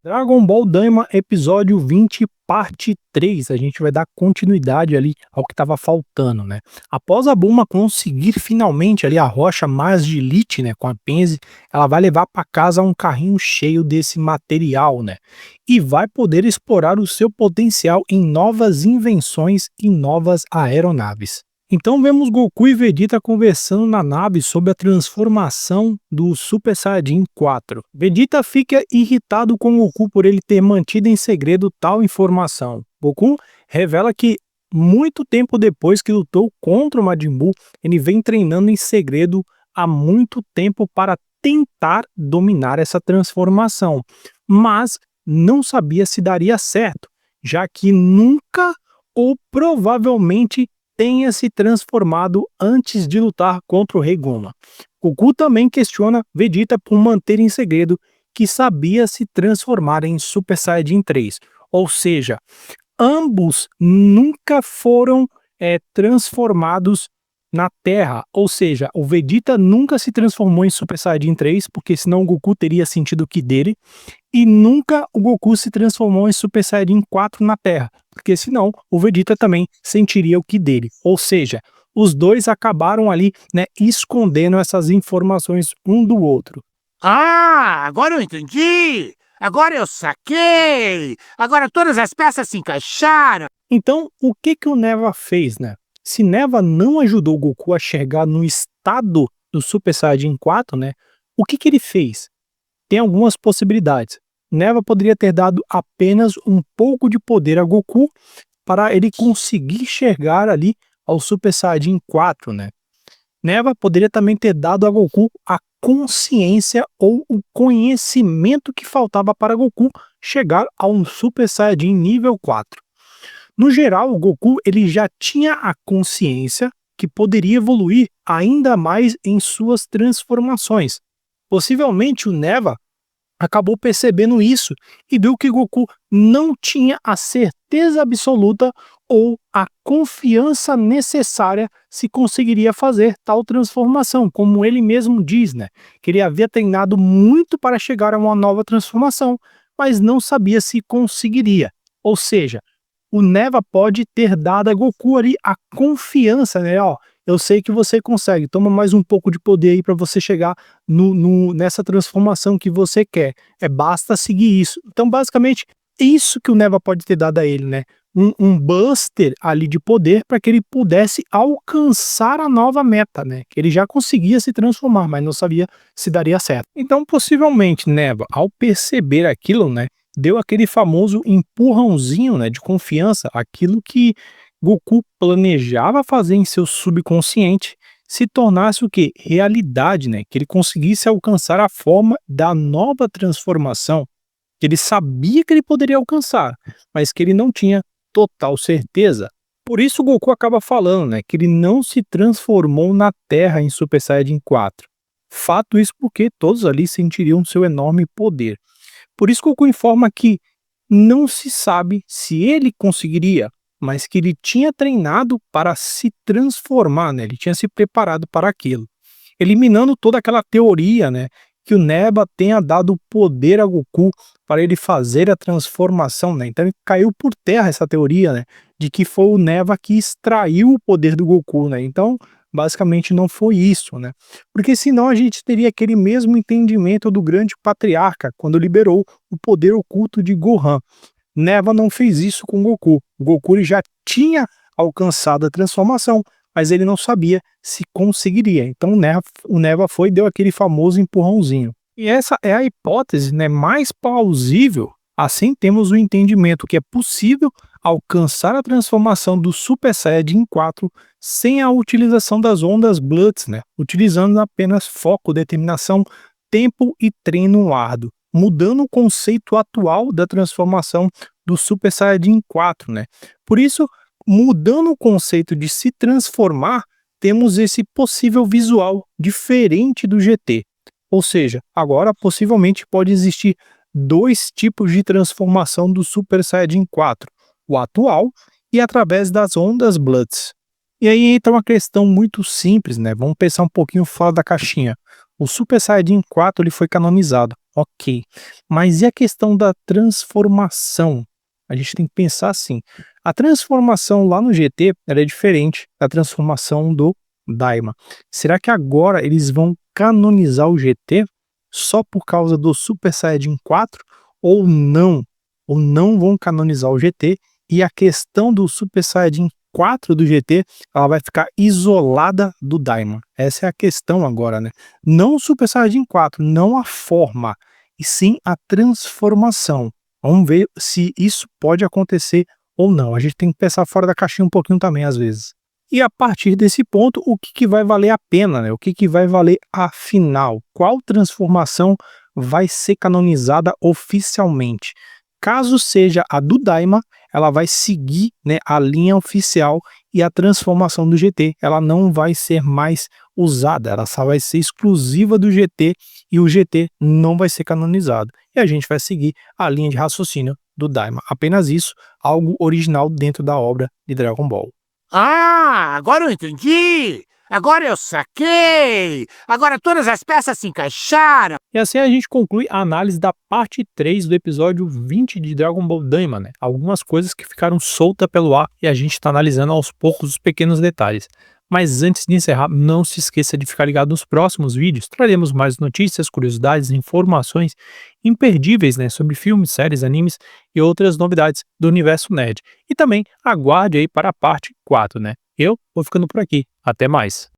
Dragon Ball Daima, episódio 20, parte 3. A gente vai dar continuidade ali ao que estava faltando, né? Após a Bulma conseguir finalmente ali a rocha mais de Elite, né, com a Penzi, ela vai levar para casa um carrinho cheio desse material, né? E vai poder explorar o seu potencial em novas invenções e novas aeronaves. Então vemos Goku e Vegeta conversando na nave sobre a transformação do Super Saiyajin 4. Vegeta fica irritado com Goku por ele ter mantido em segredo tal informação. Goku revela que muito tempo depois que lutou contra o Majin Buu, ele vem treinando em segredo há muito tempo para tentar dominar essa transformação, mas não sabia se daria certo, já que nunca ou provavelmente tenha se transformado antes de lutar contra o Rei Goma. Goku também questiona Vegeta por manter em segredo que sabia se transformar em Super Saiyajin 3, ou seja, ambos nunca foram transformados na Terra, ou seja, o Vegeta nunca se transformou em Super Saiyajin 3, porque senão o Goku teria sentido o Ki dele, e nunca o Goku se transformou em Super Saiyajin 4 na Terra, porque senão o Vegeta também sentiria o Ki dele, ou seja, os dois acabaram ali, né, escondendo essas informações um do outro. Ah, agora eu entendi! Agora eu saquei! Agora todas as peças se encaixaram! Então, o que o Neva fez, né? Se Neva não ajudou o Goku a chegar no estado do Super Saiyajin 4, né? O que ele fez? Tem algumas possibilidades. Neva poderia ter dado apenas um pouco de poder a Goku para ele conseguir chegar ali ao Super Saiyajin 4, né? Neva poderia também ter dado a Goku a consciência ou o conhecimento que faltava para Goku chegar a um Super Saiyajin nível 4. No geral, o Goku ele já tinha a consciência que poderia evoluir ainda mais em suas transformações. Possivelmente o Neva acabou percebendo isso e viu que Goku não tinha a certeza absoluta ou a confiança necessária se conseguiria fazer tal transformação, como ele mesmo diz, né? Que ele havia treinado muito para chegar a uma nova transformação, mas não sabia se conseguiria. Ou seja, o Neva pode ter dado a Goku ali a confiança, né? Ó, eu sei que você consegue, toma mais um pouco de poder aí para você chegar nessa transformação que você quer. Basta seguir isso. Então, basicamente, é isso que o Neva pode ter dado a ele, né? Um buster ali de poder para que ele pudesse alcançar a nova meta, né? Que ele já conseguia se transformar, mas não sabia se daria certo. Então, possivelmente, Neva, ao perceber aquilo, né? Deu aquele famoso empurrãozinho, né, de confiança, aquilo que Goku planejava fazer em seu subconsciente se tornasse o que? Realidade, né? Que ele conseguisse alcançar a forma da nova transformação, que ele sabia que ele poderia alcançar, mas que ele não tinha total certeza. Por isso o Goku acaba falando, né, que ele não se transformou na Terra em Super Saiyajin 4. Fato isso porque todos ali sentiriam seu enorme poder. Por isso Goku informa que não se sabe se ele conseguiria, mas que ele tinha treinado para se transformar, né? Ele tinha se preparado para aquilo. Eliminando toda aquela teoria, né, que o Neba tenha dado poder a Goku para ele fazer a transformação, né? Então caiu por terra essa teoria, né, de que foi o Neba que extraiu o poder do Goku, né? Então, basicamente não foi isso, né? Porque senão a gente teria aquele mesmo entendimento do grande patriarca quando liberou o poder oculto de Gohan. Neva não fez isso com Goku. O Goku ele já tinha alcançado a transformação, mas ele não sabia se conseguiria. Então o Neva foi e deu aquele famoso empurrãozinho. E essa é a hipótese, né, mais plausível. Assim temos o entendimento que é possível alcançar a transformação do Super Saiyajin 4 sem a utilização das ondas Bloods, né, utilizando apenas foco, determinação, tempo e treino árduo, mudando o conceito atual da transformação do Super Saiyajin 4, né? Por isso, mudando o conceito de se transformar, temos esse possível visual diferente do GT. Ou seja, agora possivelmente pode existir dois tipos de transformação do Super Saiyajin 4, o atual e através das ondas Bloods. E aí entra uma questão muito simples, né? Vamos pensar um pouquinho fora da caixinha. O Super Saiyajin 4 ele foi canonizado, Ok. Mas e a questão da transformação? A gente tem que pensar assim, a transformação lá no GT ela é diferente da transformação do Daima. Será que agora eles vão canonizar o GT só por causa do Super Saiyajin 4 ou não? Ou não vão canonizar o GT e a questão do Super Saiyajin 4 do GT ela vai ficar isolada do Daima? Essa é a questão agora, né? Não o Super Saiyajin 4, não a forma, e sim a transformação. Vamos ver se isso pode acontecer ou não. A gente tem que pensar fora da caixinha um pouquinho também, às vezes. E a partir desse ponto, o que vai valer a pena, né? O que vai valer a final? Qual transformação vai ser canonizada oficialmente? Caso seja a do Daima, ela vai seguir, né, a linha oficial e a transformação do GT, ela não vai ser mais usada, ela só vai ser exclusiva do GT e o GT não vai ser canonizado. E a gente vai seguir a linha de raciocínio do Daima. Apenas isso, algo original dentro da obra de Dragon Ball. Ah, agora eu entendi! Agora eu saquei! Agora todas as peças se encaixaram! E assim a gente conclui a análise da parte 3 do episódio 20 de Dragon Ball Daima, né? Algumas coisas que ficaram soltas pelo ar e a gente está analisando aos poucos os pequenos detalhes. Mas antes de encerrar, não se esqueça de ficar ligado nos próximos vídeos. Traremos mais notícias, curiosidades, informações imperdíveis, né, sobre filmes, séries, animes e outras novidades do universo nerd. E também aguarde aí para a parte 4, né? Eu vou ficando por aqui. Até mais!